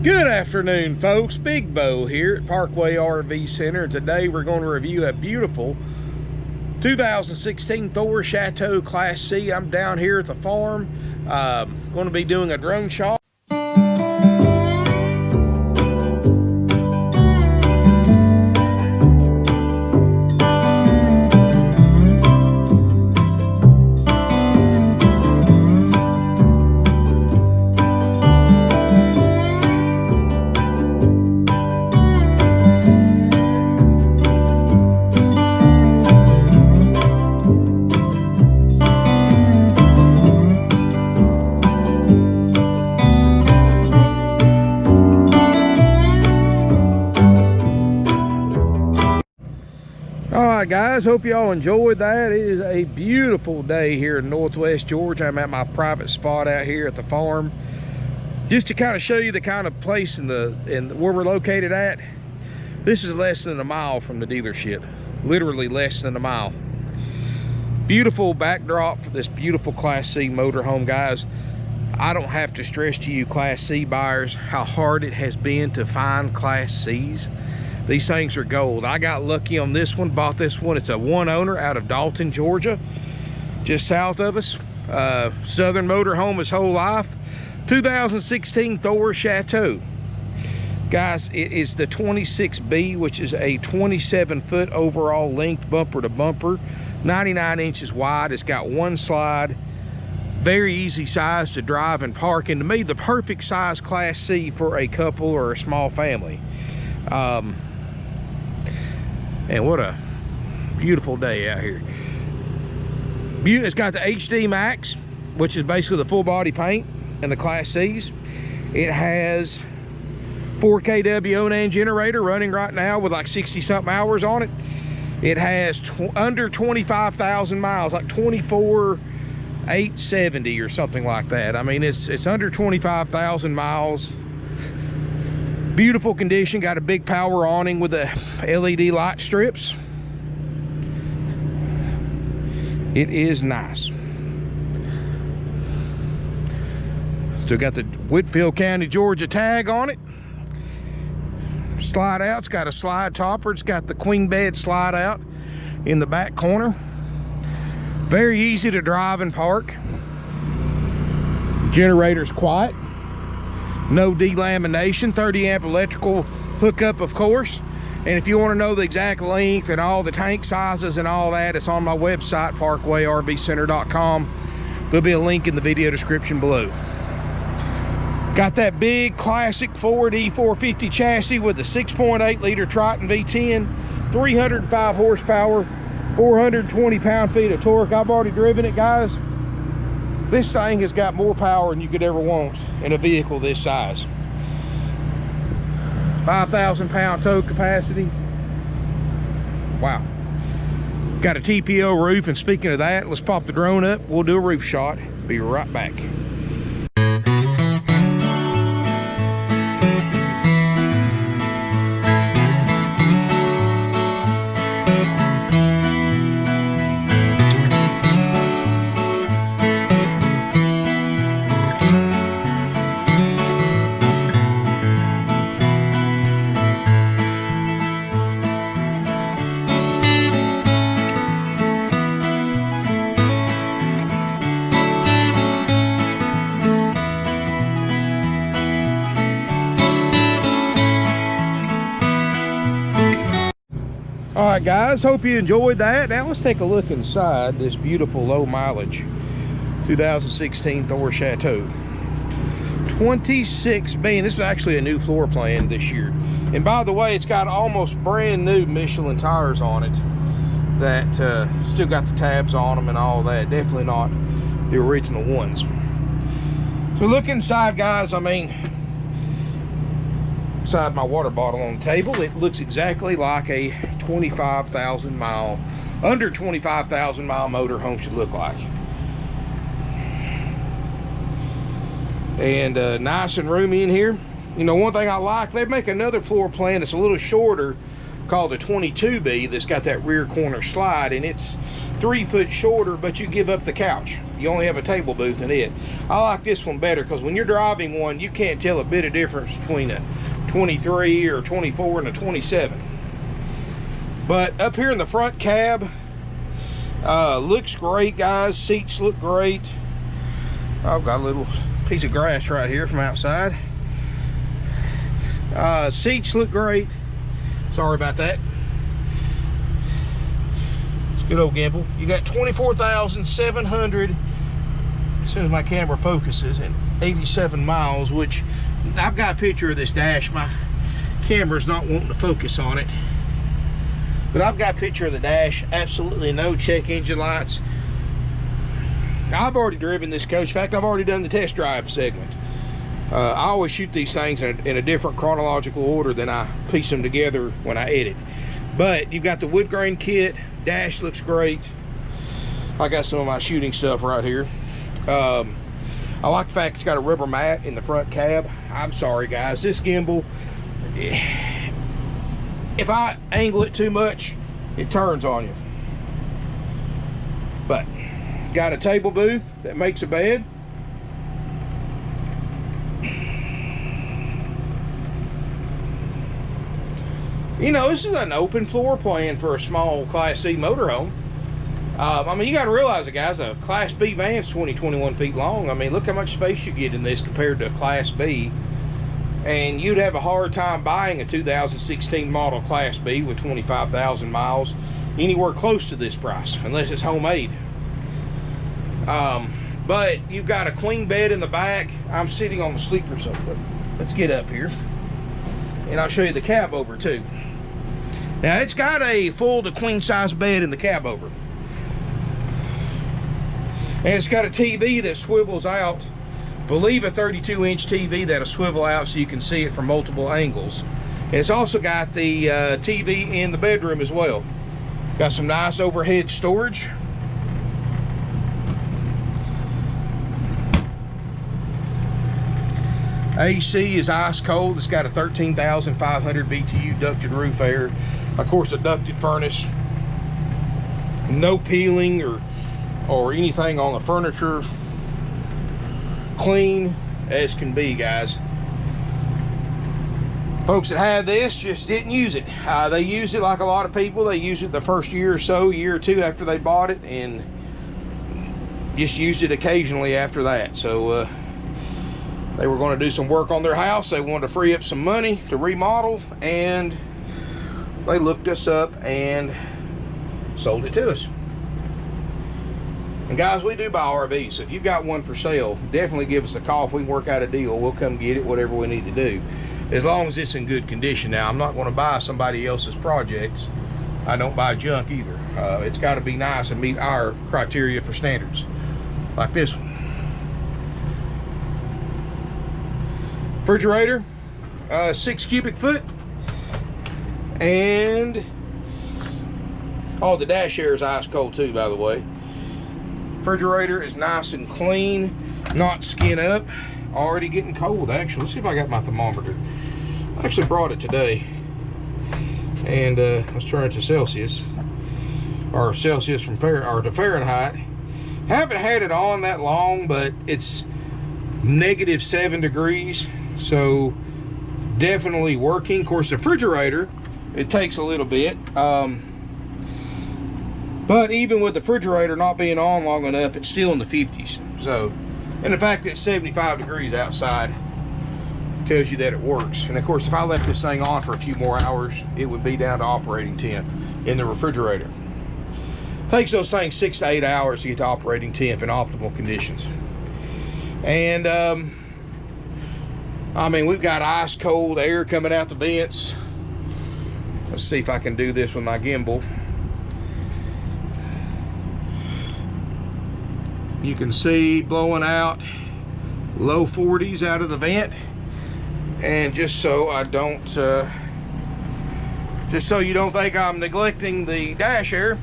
Good afternoon, folks. Big Bo here at Parkway RV Center. Today we're going to review a beautiful 2016 Thor Chateau Class C. I'm down here at the farm. Going to be doing a drone shot. Alright guys, hope y'all enjoyed that. It is a beautiful day here in Northwest Georgia. I'm at my private spot out here at the farm. Just to kind of show you the kind of place in where we're located at. This is less than a mile from the dealership. Literally less than a mile. Beautiful backdrop for this beautiful Class C motorhome, guys. I don't have to stress to you Class C buyers how hard it has been to find Class C's. These things are gold. I got lucky on this one, bought this one. It's a one owner out of Dalton, Georgia, just south of us. Southern motorhome his whole life. 2016 Thor Chateau. Guys, it is the 26B, which is a 27-foot overall length bumper to bumper, 99 inches wide. It's got one slide, very easy size to drive and park, and to me, the perfect size Class C for a couple or a small family. And what a beautiful day out here. It's got the HD Max, which is basically the full body paint and the Class C's. It has 4 kW Onan generator running right now with like 60 something hours on it. It has under 25,000 miles, like 24,870 or something like that. I mean, it's under 25,000 miles. Beautiful condition. Got a big power awning with the LED light strips. It is nice. Still got the Whitfield County, Georgia tag on it. Slide out. It's got a slide topper. It's got the queen bed slide out in the back corner. Very easy to drive and park. Generator's quiet. No delamination, 30 amp electrical hookup, of course. And if you want to know the exact length and all the tank sizes and all that, it's on my website, parkwayrvcenter.com. There'll be a link in the video description below. Got that big classic Ford E450 chassis with the 6.8 liter Triton V10, 305 horsepower, 420 pound-feet of torque. I've already driven it, guys. This thing has got more power than you could ever want in a vehicle this size. 5,000 pound tow capacity. Wow. Got a TPO roof, and speaking of that, let's pop the drone up. We'll do a roof shot. Be right back. All right, guys, hope you enjoyed that. Now let's take a look inside this beautiful low mileage 2016 Thor Chateau. 26 million. This is actually a new floor plan this year. And by the way, it's got almost brand new Michelin tires on it that still got the tabs on them and all that. Definitely not the original ones. So look inside, guys. I mean, beside my water bottle on the table, it looks exactly like a 25,000 mile, under 25,000 mile motorhome should look like. And nice and roomy in here. You know, one thing I like, they make another floor plan that's a little shorter called the 22B that's got that rear corner slide, and it's 3 foot shorter, but you give up the couch. You only have a table booth in it. I like this one better because when you're driving one, you can't tell a bit of difference between a 23 or 24 and a 27. But up here in the front cab, looks great, guys. Seats look great. I've got a little piece of grass right here from outside. Seats look great. Sorry about that. It's a good old gimbal. You got 24,700, as soon as my camera focuses, and 87 miles, which I've got a picture of this dash. My camera's not wanting to focus on it. But I've got a picture of the dash. Absolutely no check engine lights. I've already driven this coach. In fact, I've already done the test drive segment. I always shoot these things in a different chronological order than I piece them together when I edit. But you've got the wood grain kit. Dash looks great. I got some of my shooting stuff right here. I like the fact it's got a rubber mat in the front cab. I'm sorry, guys. This gimbal, if I angle it too much, it turns on you. But got a table booth that makes a bed. You know, this is an open floor plan for a small Class C motorhome. I mean, you got to realize it, guys. A Class B van's 21 feet long. I mean, look how much space you get in this compared to a Class B. And you'd have a hard time buying a 2016 model Class B with 25,000 miles anywhere close to this price, unless it's homemade. But you've got a queen bed in the back. I'm sitting on the sleeper sofa. Let's get up here, and I'll show you the Cabover too. Now, it's got a full to queen size bed in the Cabover, and it's got a TV that swivels out. Believe a 32-inch TV that'll swivel out so you can see it from multiple angles. And it's also got the TV in the bedroom as well. Got some nice overhead storage. AC is ice cold. It's got a 13,500 BTU ducted roof air. Of course, a ducted furnace. No peeling or anything on the furniture. Clean as can be, guys. Folks that had this just didn't use it. They used it like a lot of people. They used it the first year or so, year or two after they bought it, and just used it occasionally after that. So they were going to do some work on their house. They wanted to free up some money to remodel, and they looked us up and sold it to us. And guys, we do buy RVs, so if you've got one for sale, definitely give us a call. If we can work out a deal, we'll come get it, whatever we need to do, as long as it's in good condition. Now, I'm not going to buy somebody else's projects. I don't buy junk either. It's got to be nice and meet our criteria for standards, like this one. Refrigerator, 6 cubic foot, and the dash air is ice cold too, by the way. Refrigerator is nice and clean, not skin up. Already getting cold, actually. Let's see if I got my thermometer. I actually brought it today, and let's turn it to Celsius, or Celsius from to Fahrenheit. Haven't had it on that long, but it's -7 degrees, so definitely working. Of course, the refrigerator, it takes a little bit. But even with the refrigerator not being on long enough, it's still in the 50s. So, and the fact that it's 75 degrees outside tells you that it works. And of course, if I left this thing on for a few more hours, it would be down to operating temp in the refrigerator. Takes those things 6 to 8 hours to get to operating temp in optimal conditions. And I mean, we've got ice cold air coming out the vents. Let's see if I can do this with my gimbal. You can see blowing out low 40s out of the vent. And just so I don't, just so you don't think I'm neglecting the dash air,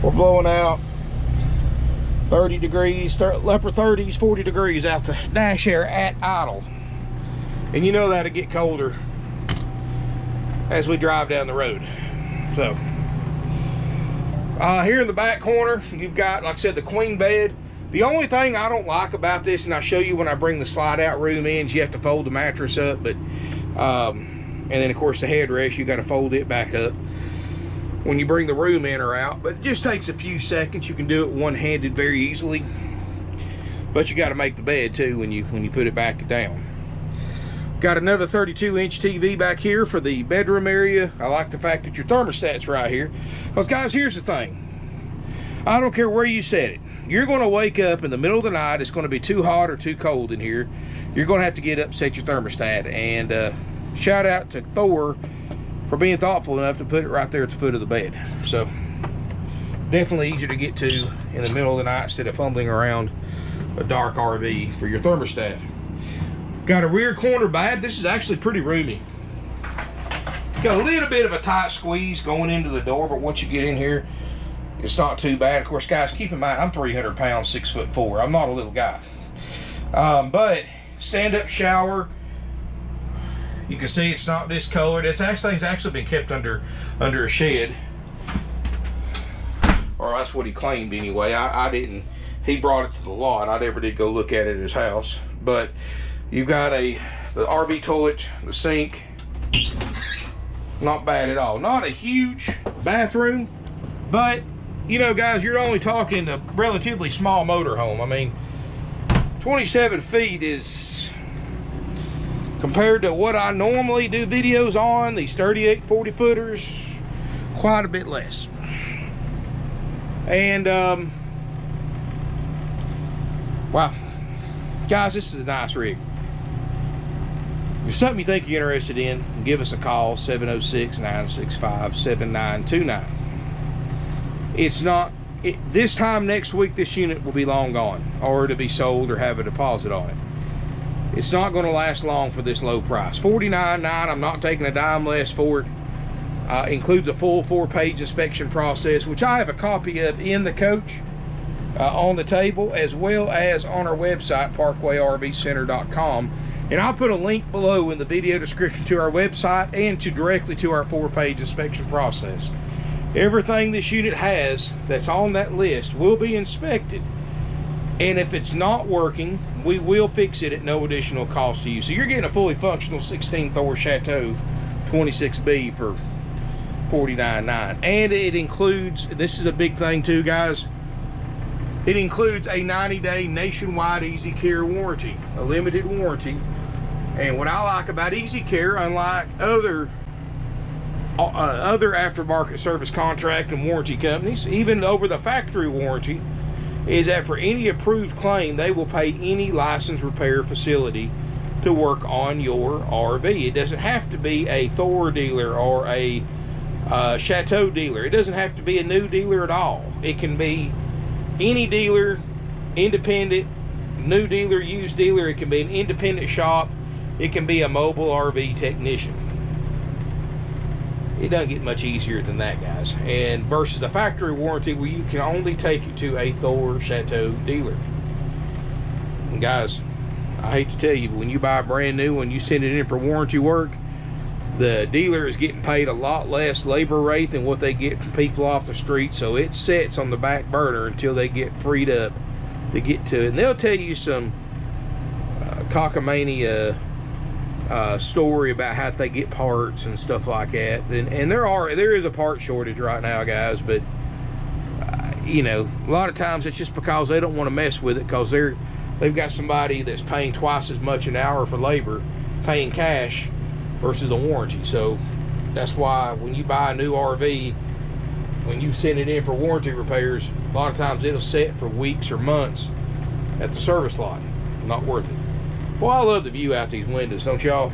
we're blowing out 30 degrees, upper 30s, 40 degrees out the dash air at idle. And you know that'll get colder as we drive down the road. So here in the back corner, you've got, like I said, the queen bed. The only thing I don't like about this, and I'll show you when I bring the slide out room in, is you have to fold the mattress up, but and then of course the headrest, you got to fold it back up when you bring the room in or out. But it just takes a few seconds. You can do it one-handed very easily, but you got to make the bed too when you put it back down. Got another 32-inch TV back here for the bedroom area. I like the fact that your thermostat's right here, because guys, here's the thing, I don't care where you set it, you're going to wake up in the middle of the night, it's going to be too hot or too cold in here, you're going to have to get up and set your thermostat. And shout out to Thor for being thoughtful enough to put it right there at the foot of the bed. So definitely easier to get to in the middle of the night instead of fumbling around a dark RV for your thermostat. Got a rear corner bath. This is actually pretty roomy. Got a little bit of a tight squeeze going into the door, but once you get in here, it's not too bad. Of course, guys, keep in mind, I'm 300 pounds, 6'4". I'm not a little guy. But stand-up shower. You can see it's not discolored. It's actually been kept under a shed, or that's what he claimed anyway. I didn't. He brought it to the lot. I never did go look at it at his house. But you've got the RV toilet, the sink. Not bad at all. Not a huge bathroom, but you know, guys, you're only talking a relatively small motorhome. I mean, 27 feet is, compared to what I normally do videos on, these 38 40 footers, quite a bit less. And wow, guys, this is a nice rig. If it's something you think you're interested in, give us a call, 706-965-7929. It's not, this time next week, this unit will be long gone, or to be sold or have a deposit on it. It's not going to last long for this low price. $49.9, I'm not taking a dime less for it. Includes a full 4-page inspection process, which I have a copy of in the coach on the table, as well as on our website, parkwayrvcenter.com. And I'll put a link below in the video description to our website and directly to our 4-page inspection process. Everything this unit has that's on that list will be inspected. And if it's not working, we will fix it at no additional cost to you. So you're getting a fully functional 16 Thor Chateau 26B for $49.9. And it includes, this is a big thing too, guys, it includes a 90-day nationwide Easy Care warranty, a limited warranty. And what I like about Easy Care, unlike other aftermarket service contract and warranty companies, even over the factory warranty, is that for any approved claim, they will pay any licensed repair facility to work on your RV. It doesn't have to be a Thor dealer or a Chateau dealer. It doesn't have to be a new dealer at all. It can be any dealer, independent, new dealer, used dealer. It can be an independent shop. It can be a mobile RV technician. It doesn't get much easier than that, guys. And versus the factory warranty, where you can only take it to a Thor Chateau dealer. And guys, I hate to tell you, but when you buy a brand new one, you send it in for warranty work, the dealer is getting paid a lot less labor rate than what they get from people off the street. So it sits on the back burner until they get freed up to get to it. And they'll tell you some cockamamie story about how they get parts and stuff like that. And there is a part shortage right now, guys. But you know, a lot of times it's just because they don't want to mess with it, because they've got somebody that's paying twice as much an hour for labor, paying cash, versus the warranty. So that's why when you buy a new RV, when you send it in for warranty repairs, a lot of times it'll sit for weeks or months at the service lot. Not worth it. Well, I love the view out these windows, don't y'all?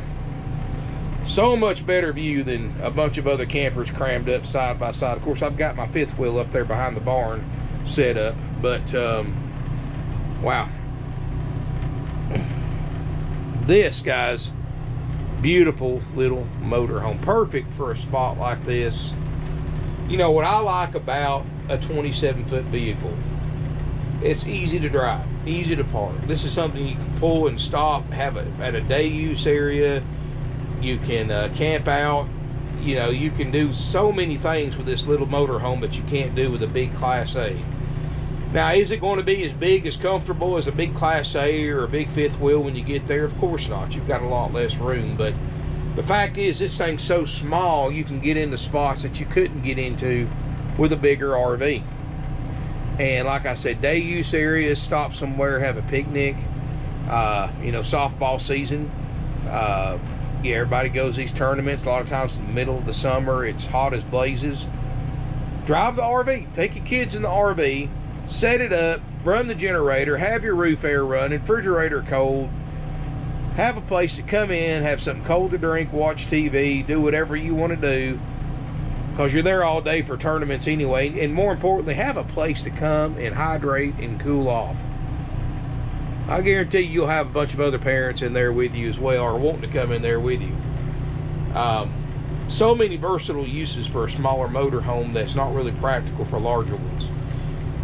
So much better view than a bunch of other campers crammed up side by side. Of course, I've got my fifth wheel up there behind the barn set up, but wow. This, guys, beautiful little motorhome, perfect for a spot like this. You know what I like about a 27-foot vehicle? It's easy to drive, easy to park. This is something you can pull and stop, have it at a day use area. You can camp out. you know, you can do so many things with this little motorhome that you can't do with a big Class A. Now, is it going to be as big, as comfortable as a big Class A or a big fifth wheel when you get there? Of course not. You've got a lot less room. But the fact is, this thing's so small, you can get into spots that you couldn't get into with a bigger RV. And like I said, day use areas, stop somewhere, have a picnic. You know, softball season. Yeah, everybody goes to these tournaments. A lot of times in the middle of the summer, it's hot as blazes. Drive the RV. Take your kids in the RV. Set it up. Run the generator. Have your roof air running. Refrigerator cold. Have a place to come in. Have something cold to drink. Watch TV. Do whatever you want to do. Because you're there all day for tournaments anyway. And more importantly, have a place to come and hydrate and cool off. I guarantee you'll have a bunch of other parents in there with you as well, or wanting to come in there with you. So many versatile uses for a smaller motorhome that's not really practical for larger ones.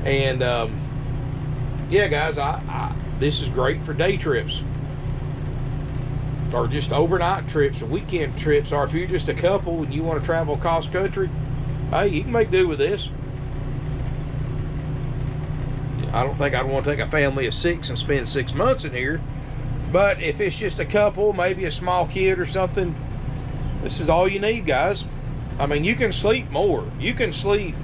And yeah, guys, this is great for day trips, or just overnight trips, or weekend trips, or if you're just a couple and you want to travel across country, hey, you can make do with this. I don't think I'd want to take a family of 6 and spend 6 months in here. But if it's just a couple, maybe a small kid or something, this is all you need, guys. I mean, you can sleep more. You can sleep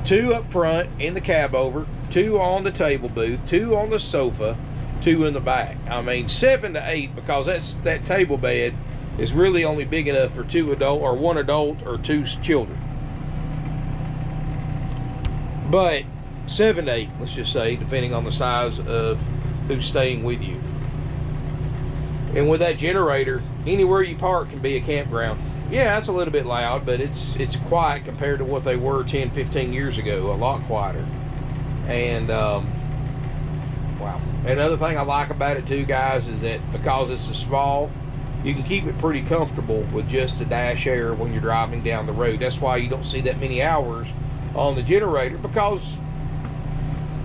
2 up front in the Cabover, 2 on the table booth, 2 on the sofa, 2 in the back. I mean, 7 to 8, because that table bed is really only big enough for 2 adult, or 1 adult or 2 children. But 7 to 8, let's just say, depending on the size of who's staying with you. And with that generator, anywhere you park can be a campground. Yeah, it's a little bit loud, but it's quiet compared to what they were 10, 15 years ago. A lot quieter. And wow. Another thing I like about it too, guys, is that because it's a small, you can keep it pretty comfortable with just a dash air when you're driving down the road. That's why you don't see that many hours on the generator, because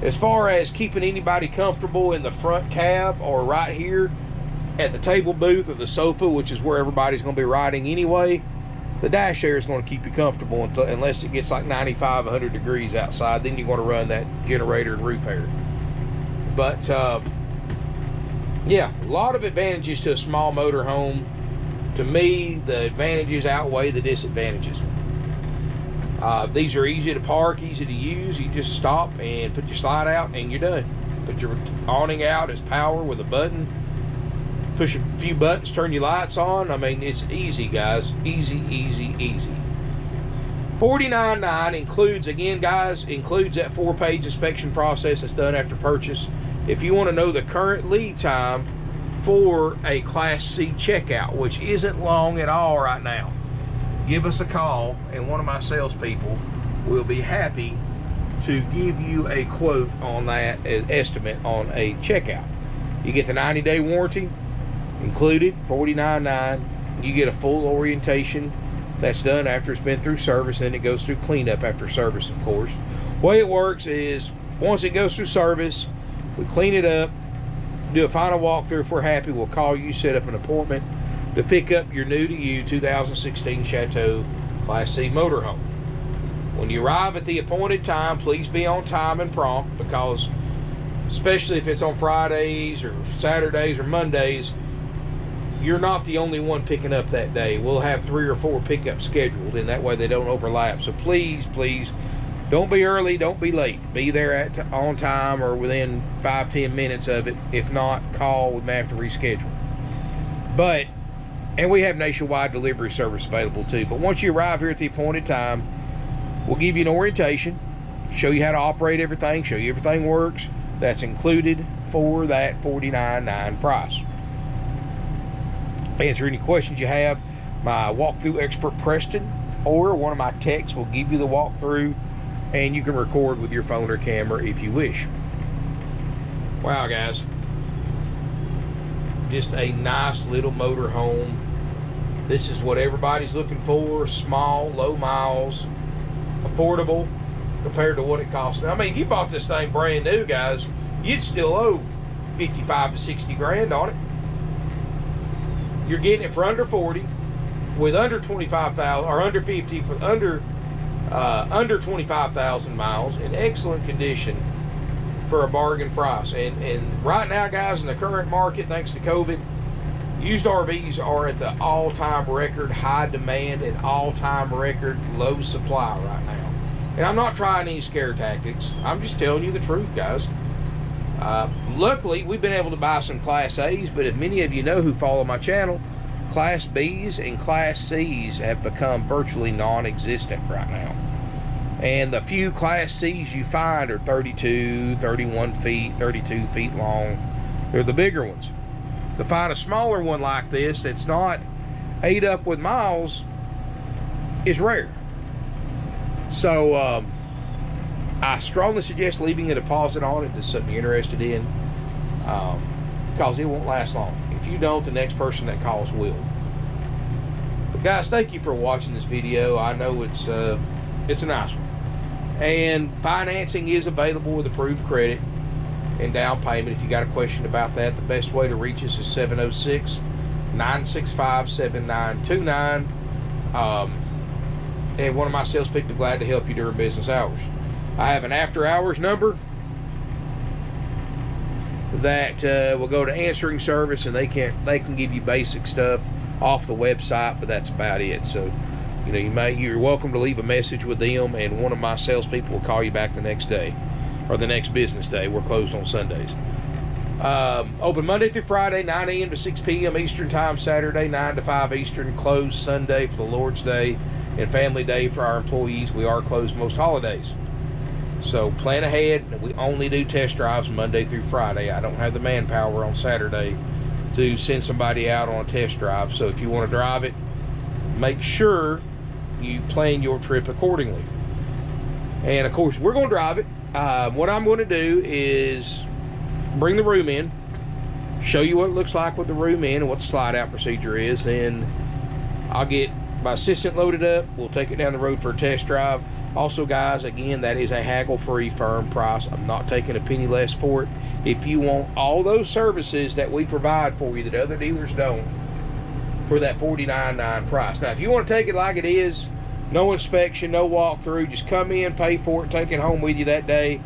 as far as keeping anybody comfortable in the front cab or right here at the table booth or the sofa, which is where everybody's going to be riding anyway, the dash air is going to keep you comfortable unless it gets like 95, 100 degrees outside. Then you're going to run that generator and roof air. But yeah, a lot of advantages to a small motorhome. To me, the advantages outweigh the disadvantages. These are easy to park, easy to use. You just stop and put your slide out and you're done. Put your awning out as power with a button. Push a few buttons, turn your lights on. I mean, it's easy, guys. Easy, easy, easy. $49.9 includes, again, guys, includes that 4-page inspection process that's done after purchase. If you want to know the current lead time for a Class C checkout, which isn't long at all right now, give us a call, and one of my salespeople will be happy to give you a quote on that, estimate on a checkout. You get the 90-day warranty included, $49.9. You get a full orientation that's done after it's been through service, and it goes through cleanup after service, of course. The way it works is, once it goes through service, we clean it up, do a final walkthrough. If we're happy, we'll call you, set up an appointment to pick up your new to you 2016 Chateau Class C motorhome. When you arrive at the appointed time, please be on time and prompt, because especially if it's on Fridays or Saturdays or Mondays, you're not the only one picking up that day. We'll have 3 or 4 pickups scheduled, and that way they don't overlap. So please, please, don't be early, don't be late. Be there on time or within 5-10 minutes of it. If not, call. We may have to reschedule. And we have nationwide delivery service available too. But once you arrive here at the appointed time, we'll give you an orientation, show you how to operate everything, show you everything works. That's included for that $49.9 price. Answer any questions you have. My walkthrough expert Preston or one of my techs will give you the walkthrough, and you can record with your phone or camera if you wish. Wow, guys. Just a nice little motor home. This is what everybody's looking for. Small, low miles, affordable compared to what it costs. Now, I mean, if you bought this thing brand new, guys, you'd still owe 55 to 60 grand on it. You're getting it for under 40. with under 25,000 or under 50 for under 25,000 miles in excellent condition for a bargain price. And right now, guys, in the current market, thanks to COVID, used RVs are at the all-time record high demand and all-time record low supply right now. And I'm not trying any scare tactics. I'm just telling you the truth, guys. Luckily, we've been able to buy some Class A's, but if many of you know who follow my channel, Class B's and Class C's have become virtually non-existent right now. And the few Class C's you find are 32, 31 feet, 32 feet long. They're the bigger ones. To find a smaller one like this that's not ate up with miles is rare. So I strongly suggest leaving a deposit on it. That's something you're interested in, because it won't last long. If you don't, the next person that calls will. But guys, thank you for watching this video. I know it's a nice one. And financing is available with approved credit and down payment. If you got a question about that, the best way to reach us is 706-965-7929. And one of my salespeople is glad to help you during business hours. I have an after hours number that will go to answering service, and they can give you basic stuff off the website, but that's about it. So, you know, you're welcome to leave a message with them, and one of my salespeople will call you back the next day, or the next business day. We're closed on Sundays. Open Monday through Friday, 9 a.m. to 6 p.m. Eastern Time. Saturday, 9 to 5 Eastern. Closed Sunday for the Lord's Day and Family Day for our employees. We are closed most holidays. So plan ahead. We only do test drives Monday through Friday. I don't have the manpower on Saturday to send somebody out on a test drive. So if you want to drive it, make sure you plan your trip accordingly. And of course, we're going to drive it. What I'm going to do is bring the room in, show you what it looks like with the room in and what the slide out procedure is. Then I'll get my assistant loaded up. We'll take it down the road for a test drive. Also, guys, again, that is a haggle-free firm price. I'm not taking a penny less for it. If you want all those services that we provide for you that other dealers don't, for that $49.9 price. Now, if you want to take it like it is, no inspection, no walkthrough, just come in, pay for it, take it home with you that day,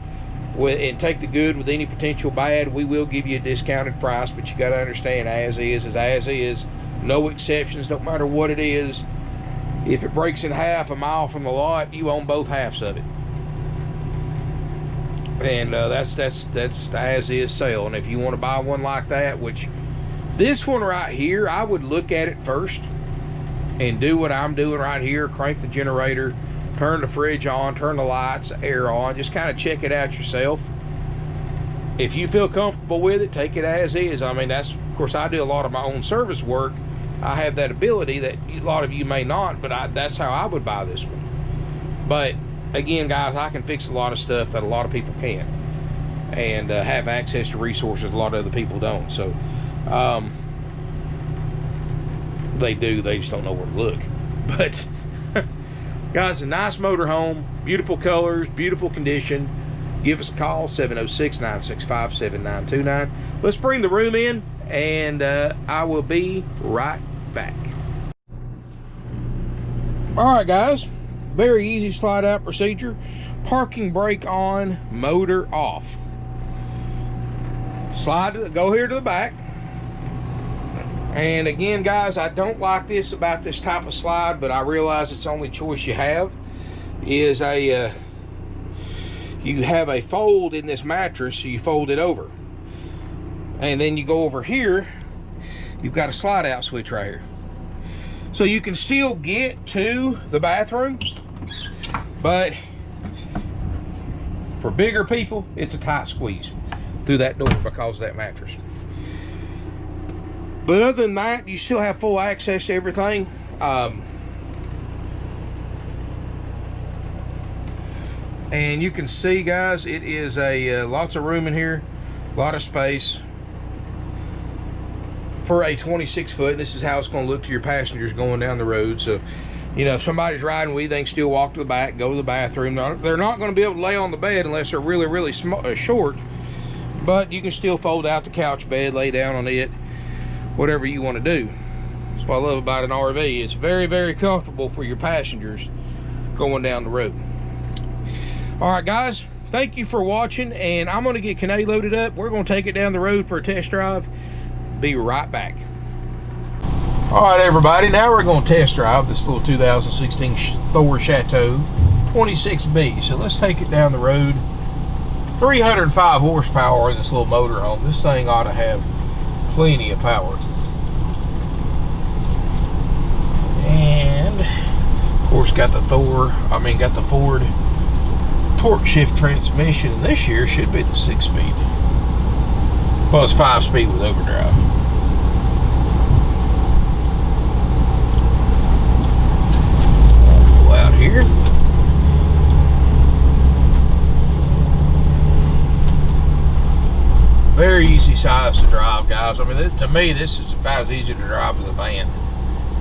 and take the good with any potential bad, we will give you a discounted price. But you got to understand, as is as is. No exceptions, don't matter what it is. If it breaks in half a mile from the lot, you own both halves of it. And that's the as is sale. And if you want to buy one like that, which this one right here, I would look at it first and do what I'm doing right here. Crank the generator, turn the fridge on, turn the lights, air on. Just kind of check it out yourself. If you feel comfortable with it, take it as is. I mean, that's, of course, I do a lot of my own service work. I have that ability that a lot of you may not, but that's how I would buy this one. But again, guys, I can fix a lot of stuff that a lot of people can't, and have access to resources a lot of other people don't. So they do, they just don't know where to look. But guys, a nice motorhome, beautiful colors, beautiful condition. Give us a call, 706-965-7929. Let's bring the room in, and I will be right back. All right, guys, very easy slide out procedure. Parking brake on, motor off. Go here to the back. And again, guys, I don't like this about this type of slide, but I realize it's the only choice you have, is you have a fold in this mattress, so you fold it over. And then you go over here, you've got a slide out switch right here. So you can still get to the bathroom, but for bigger people, it's a tight squeeze through that door because of that mattress. But other than that, you still have full access to everything. And you can see, guys, it is a lots of room in here, a lot of space for a 26 foot. And this is how it's going to look to your passengers going down the road. So, you know, if somebody's riding with you, they can still walk to the back, go to the bathroom. They're not going to be able to lay on the bed unless they're really, really short. But you can still fold out the couch bed, lay down on it, whatever you want to do. That's what I love about an RV. It's very, very comfortable for your passengers going down the road. All right, guys, thank you for watching, and I'm going to get Kane loaded up. We're going to take it down the road for a test drive. Be right back. All right, everybody, now we're going to test drive this little 2016 Thor Chateau 26B. So let's take it down the road. 305 horsepower in this little motorhome. This thing ought to have plenty of power. And of course got the Ford Torqueshift transmission, and this year should be the 6-speed. Well, it's 5-speed with overdrive. I'll pull out here. Very easy size to drive, guys. I mean, to me, this is about as easy to drive as a van.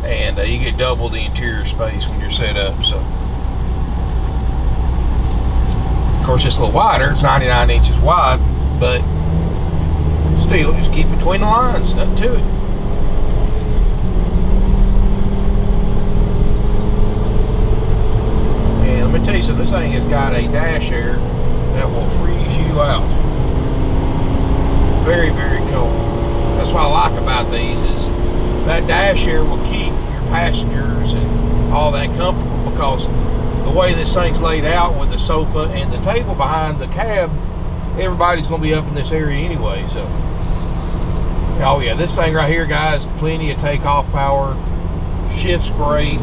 And you get double the interior space when you're set up. So, of course, it's a little wider. It's 99 inches wide, but still, just keep between the lines. Nothing to it. And let me tell you something. This thing has got a dash air that will freeze you out. Very, very cold. That's what I like about these is that dash air will keep your passengers and all that comfortable, because the way this thing's laid out with the sofa and the table behind the cab, everybody's going to be up in this area anyway. So, oh yeah, this thing right here, guys, plenty of takeoff power. Shifts great.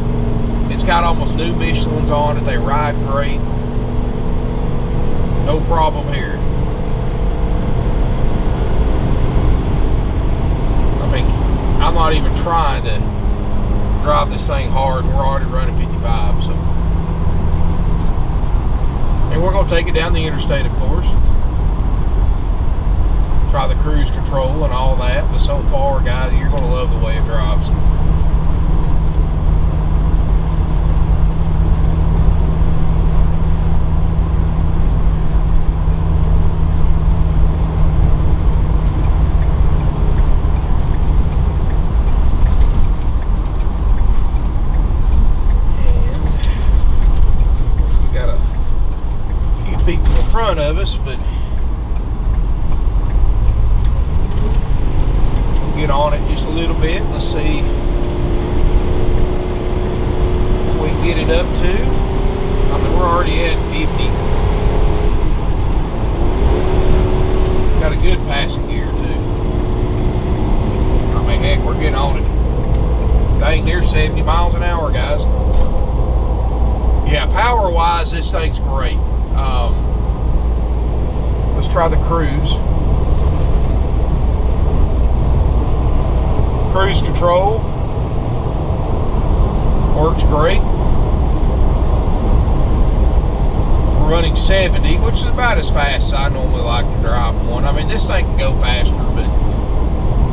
It's got almost new Michelins on it. They ride great. No problem here. I'm not even trying to drive this thing hard. We're already running 55, so. And we're going to take it down the interstate, of course. Try the cruise control and all that. But so far, guys, you're going to love the way it drives. Front of us, but we'll get on it just a little bit. Let's see what we can get it up to. I mean, we're already at 50. Got a good passing gear too. I mean, heck, we're getting on it. Dang, near 70 miles an hour, guys. Yeah, power wise, this thing's great. Let's try the cruise. Cruise control works great. We're running 70, which is about as fast as I normally like to drive one. I mean, this thing can go faster, but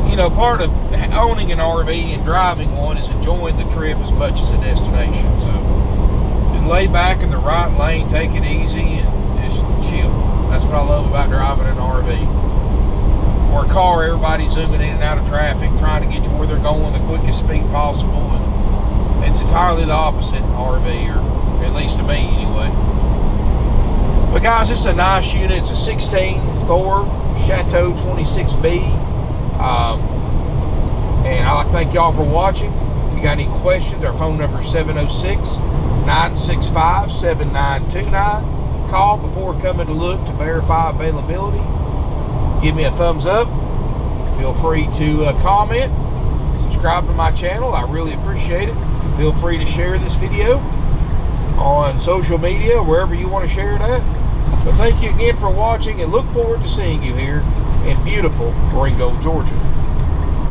you know, part of owning an RV and driving one is enjoying the trip as much as the destination. So just lay back in the right lane, take it easy, and just chill. That's what I love about driving an RV. Or a car, everybody's zooming in and out of traffic, trying to get to where they're going the quickest speed possible. And it's entirely the opposite in RV, or at least to me anyway. But guys, this is a nice unit. It's a 16 Thor Chateau 26B. And I'd like to thank y'all for watching. If you got any questions, our phone number is 706-965-7929. Call before coming to look to verify availability. Give me a thumbs up. Feel free to comment. Subscribe to my channel. I really appreciate it. Feel free to share this video on social media, wherever you want to share it at. But thank you again for watching, and look forward to seeing you here in beautiful Ringo, Georgia.